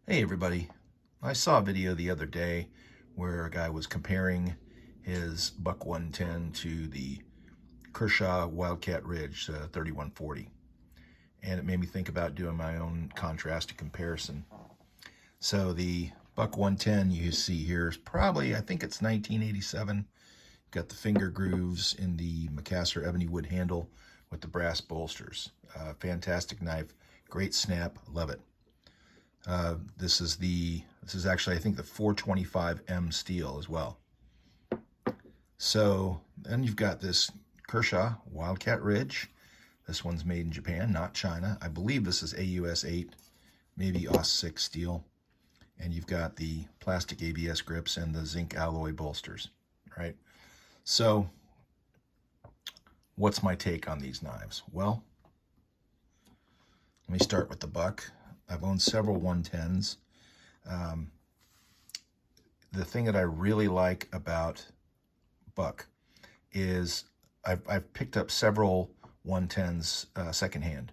Hey everybody, I saw a video the other day where a guy was comparing his Buck 110 to the Kershaw Wildcat Ridge 3140, and it made me think about doing my own contrast and comparison. So the Buck 110 you see here is probably, I think it's 1987. Got the finger grooves in the Macassar ebony wood handle with the brass bolsters. Fantastic knife, great snap, love it. This is actually, I think, the 425M steel as well. So then you've got this Kershaw Wildcat Ridge. This one's made in Japan, not China. I believe this is AUS 8, maybe AUS 6 steel. And you've got the plastic ABS grips and the zinc alloy bolsters, right? So what's my take on these knives? Well, let me start with the Buck. I've owned several 110s. The thing that I really like about Buck is I've picked up several 110s secondhand,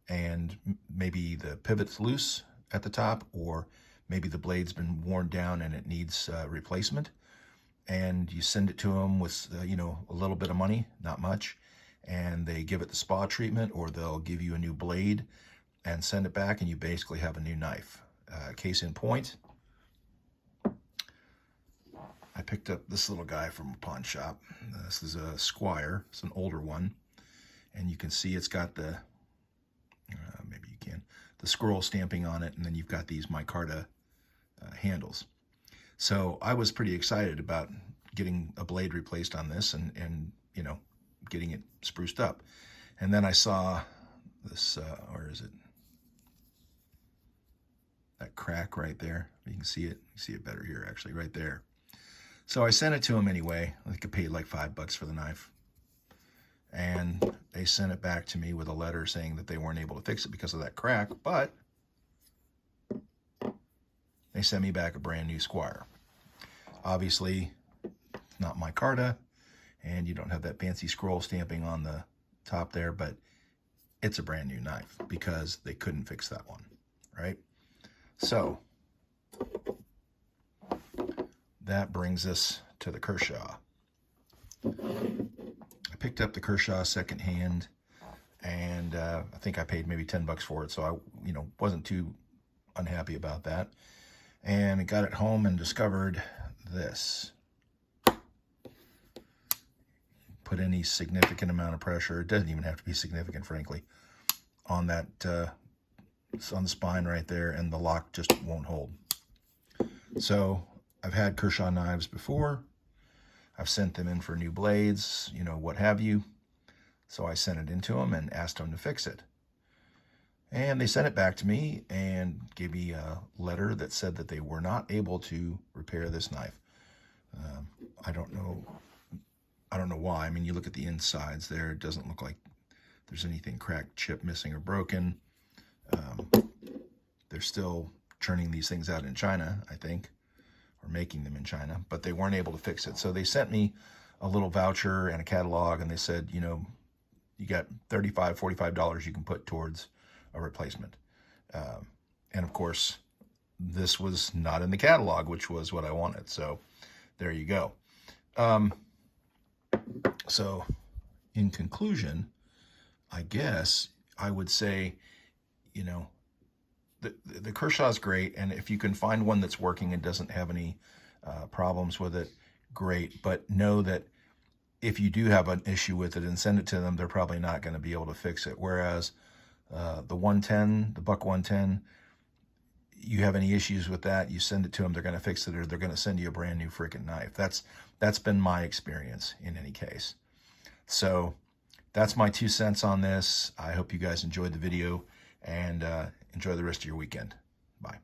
and maybe the pivot's loose at the top, or maybe the blade's been worn down and it needs replacement. And you send it to them with a little bit of money, not much, and they give it the spa treatment, or they'll give you a new blade and send it back, and you basically have a new knife. Case in point, I picked up this little guy from a pawn shop. This is a Squire. It's an older one, and you can see it's got the maybe you can the scroll stamping on it, and then you've got these micarta handles. So I was pretty excited about getting a blade replaced on this, and getting it spruced up. And then I saw this, or is it that crack right there? You can see it. You see it better here, actually, right there. So I sent it to them anyway. I think I paid like $5 for the knife. And they sent it back to me with a letter saying that they weren't able to fix it because of that crack, but they sent me back a brand new Squire. Obviously, it's not micarta, and you don't have that fancy scroll stamping on the top there, but it's a brand new knife because they couldn't fix that one, right? So that brings us to the Kershaw. I picked up the Kershaw secondhand, and I think I paid maybe $10 for it, so I wasn't too unhappy about that. And I got it home and discovered this. Put any significant amount of pressure, it doesn't even have to be significant, frankly, on that on the spine right there, and the lock just won't hold. So I've had Kershaw knives before. I've sent them in for new blades, what have you. So I sent it into them and asked them to fix it. And they sent it back to me and gave me a letter that said that they were not able to repair this knife. I don't know why. I mean, you look at the insides there, it doesn't look like there's anything cracked, chipped, missing, or broken. They're still churning these things out in China, I think, or making them in China, but they weren't able to fix it. So they sent me a little voucher and a catalog, and they said, you got $35, $45 you can put towards a replacement. And of course, this was not in the catalog, which was what I wanted. So there you go. So in conclusion, I guess I would say, the Kershaw is great, and if you can find one that's working and doesn't have any problems with it, great. But know that if you do have an issue with it and send it to them, they're probably not going to be able to fix it. Whereas the 110, the Buck 110, you have any issues with that, you send it to them, they're going to fix it, or they're going to send you a brand new freaking knife. That's been my experience in any case. So that's my 2 cents on this. I hope you guys enjoyed the video, and enjoy the rest of your weekend. Bye.